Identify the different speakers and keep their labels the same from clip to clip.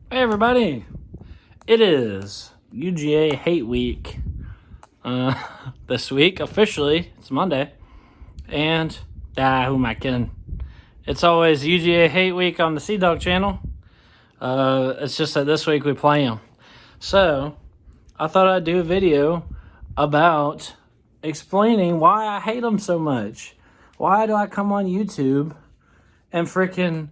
Speaker 1: Hey everybody, it is UGA Hate Week this week, officially. It's Monday, and who am I kidding? It's always UGA Hate Week on the Sea Dog channel. It's just that this week we play them. So, I thought I'd do a video about explaining why I hate them so much. Why do I come on YouTube and freaking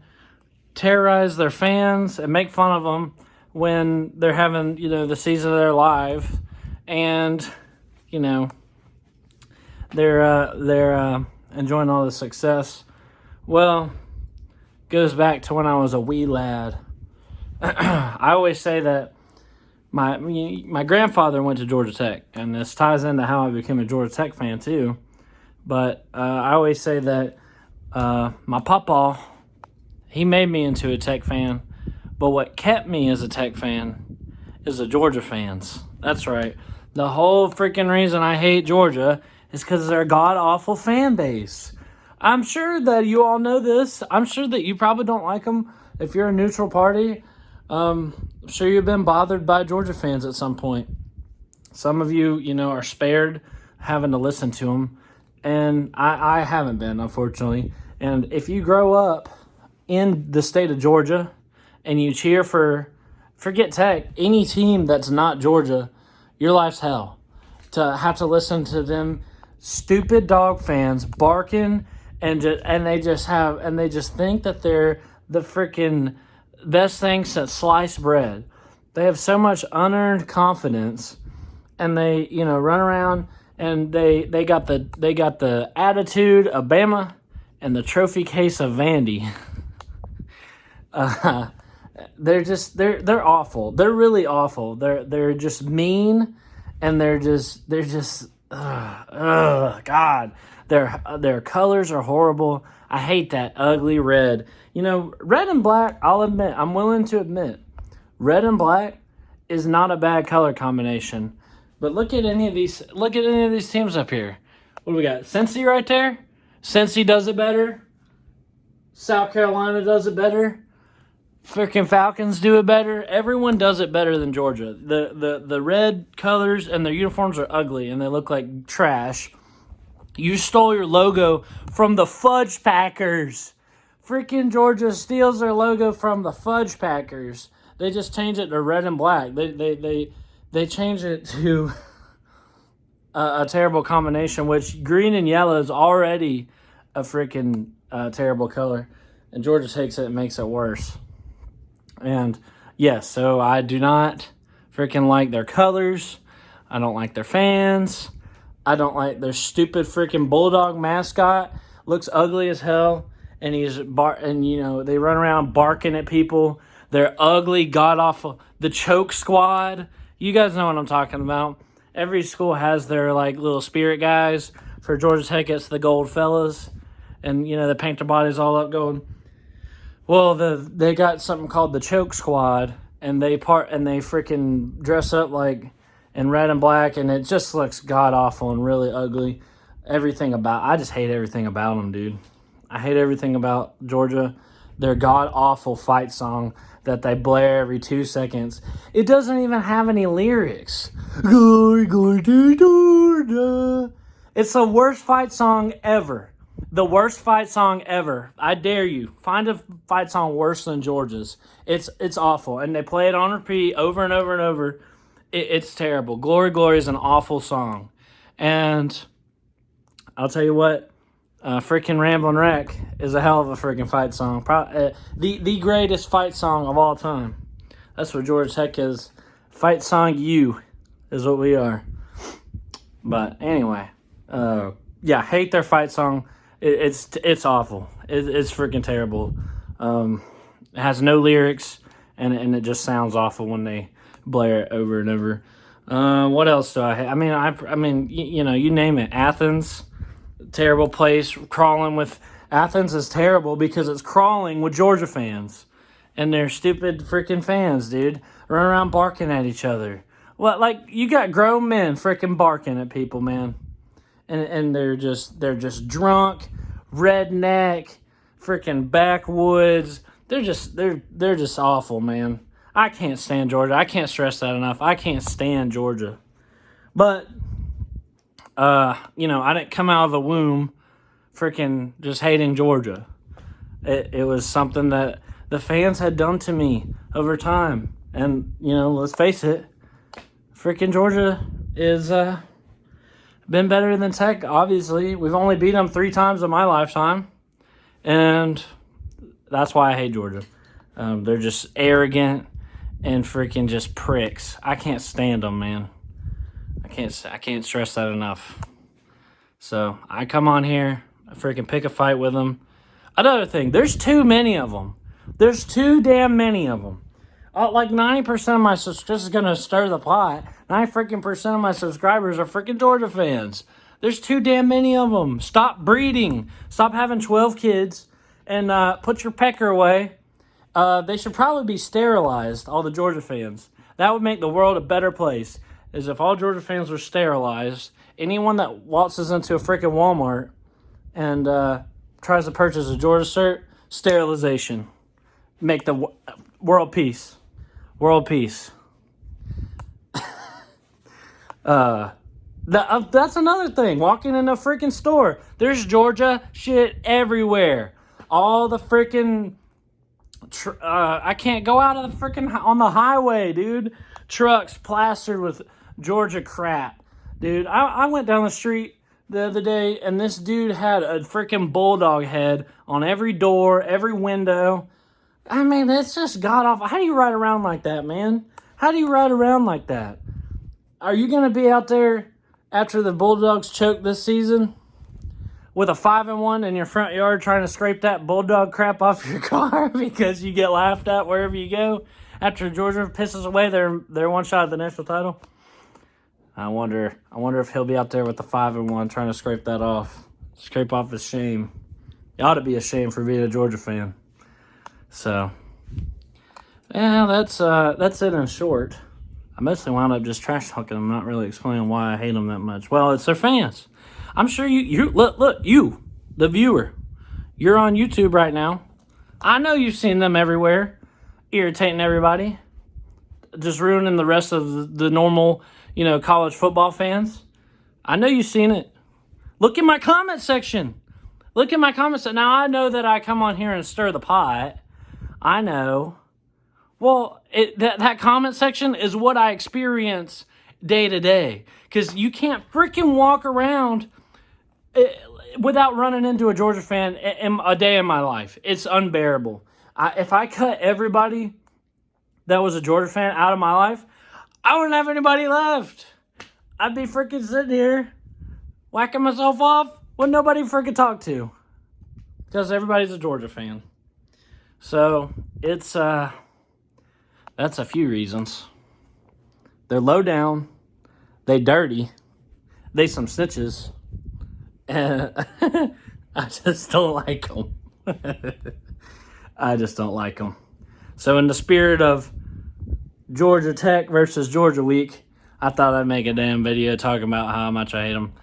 Speaker 1: terrorize their fans and make fun of them when they're having, the season of their life, and, they're enjoying all the success. Well, goes back to when I was a wee lad. I always say that my grandfather went to Georgia Tech, and this ties into how I became a Georgia Tech fan too. But I always say that my papa, he made me into a Tech fan, but what kept me as a Tech fan is the Georgia fans. That's right. The whole freaking reason I hate Georgia is because they're a god-awful fan base. I'm sure that you all know this. I'm sure that you probably don't like them if you're a neutral party. I'm sure you've been bothered by Georgia fans at some point. Some of you, are spared having to listen to them, and I haven't been, unfortunately. And if you grow up in the state of Georgia and you cheer forget Tech, any team that's not Georgia, your life's hell. To have to listen to them stupid dog fans barking and they just think that they're the freaking best thing since sliced bread. They have so much unearned confidence, and they run around and they got the attitude of Bama and the trophy case of Vandy. They're awful. They're really awful. They're just mean, and they're just God. Their colors are horrible. I hate that ugly red. Red and black, I'm willing to admit, red and black is not a bad color combination. But look at any of these teams up here. What do we got? Cincy right there? Cincy does it better. South Carolina does it better. Freaking Falcons do it better. Everyone does it better than Georgia. The red colors and their uniforms are ugly and they look like trash. You stole your logo from the Fudge Packers. Freaking Georgia steals their logo from the Fudge Packers. They just change it to red and black. They change it to a terrible combination, which green and yellow is already a freaking terrible color. And Georgia takes it and makes it worse. And yes, so I do not freaking like their colors. I don't like their fans. I don't like their stupid freaking bulldog mascot. Looks ugly as hell. And they run around barking at people. They're ugly, god-awful. The choke squad. You guys know what I'm talking about. Every school has their little spirit guys. For Georgia Tech, it's the gold fellas. And, they paint their bodies all up going, well, they got something called the choke squad, and they freaking dress up in red and black, and it just looks god-awful and really ugly. I just hate everything about them, dude. I hate everything about Georgia. Their god-awful fight song that they blare every 2 seconds. It doesn't even have any lyrics. Glory, glory to Georgia. It's the worst fight song ever. The worst fight song ever. I dare you. Find a fight song worse than Georgia's. It's awful. And they play it on repeat over and over and over. It's terrible. Glory, Glory is an awful song. And I'll tell you what. Freaking Ramblin' Wreck is a hell of a freaking fight song. The greatest fight song of all time. That's what Georgia Tech is. Fight song U is what we are. But anyway. Hate their fight song. It's awful. It's freaking terrible. It has no lyrics, and it just sounds awful when they blare it over and over. What else do I hate? I mean, you name it. Athens, terrible place. Athens is terrible because it's crawling with Georgia fans, and they're stupid freaking fans, dude. Run around barking at each other. Well, you got grown men freaking barking at people, man. And they're just drunk, redneck, freaking backwoods. They're just awful, man. I can't stand Georgia. I can't stress that enough. I can't stand Georgia. But, I didn't come out of the womb freaking just hating Georgia. It was something that the fans had done to me over time. And, let's face it, freaking Georgia is been better than Tech, obviously. We've only beat them 3 times in my lifetime. And that's why I hate Georgia. They're just arrogant and freaking just pricks. I can't stand them, man. I can't stress that enough. So I come on here, I freaking pick a fight with them. Another thing, there's too many of them. There's too damn many of them. Like 90% of my subscribers, this is going to stir the pot. 90% of my subscribers are freaking Georgia fans. There's too damn many of them. Stop breeding. Stop having 12 kids and put your pecker away. They should probably be sterilized, all the Georgia fans. That would make the world a better place, is if all Georgia fans were sterilized. Anyone that waltzes into a freaking Walmart and tries to purchase a Georgia cert, sterilization. Make the world peace. World peace. That's another thing. Walking in a freaking store, there's Georgia shit everywhere. All the freaking... I can't go out of the freaking... on the highway, dude. Trucks plastered with Georgia crap. Dude, I went down the street the other day, and this dude had a freaking bulldog head on every door, every window. I mean, it's just god-awful. How do you ride around like that, man? How do you ride around like that? Are you going to be out there after the Bulldogs choke this season with a 5-1 in your front yard trying to scrape that bulldog crap off your car because you get laughed at wherever you go after Georgia pisses away their one shot at the national title? I wonder if he'll be out there with the 5-1 trying to scrape off his shame. It ought to be a shame for being a Georgia fan. So, yeah, that's it in short. I mostly wound up just trash talking them, not really explaining why I hate them that much. Well, it's their fans. I'm sure you look, you, the viewer, you're on YouTube right now. I know you've seen them everywhere, irritating everybody, just ruining the rest of the normal, college football fans. I know you've seen it. Look in my comment section. Look in my comments. Now, I know that I come on here and stir the pot. I know. Well, that comment section is what I experience day to day. Because you can't freaking walk around without running into a Georgia fan a day in my life. It's unbearable. If I cut everybody that was a Georgia fan out of my life, I wouldn't have anybody left. I'd be freaking sitting here whacking myself off with nobody freaking talk to. Because everybody's a Georgia fan. So, it's, that's a few reasons. They're low down. They dirty. They some snitches. And I just don't like them. I just don't like them. So, in the spirit of Georgia Tech versus Georgia Week, I thought I'd make a damn video talking about how much I hate them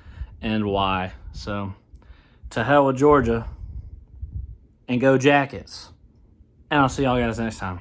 Speaker 1: and why. So, to hell with Georgia and go Jackets. And I'll see y'all guys next time.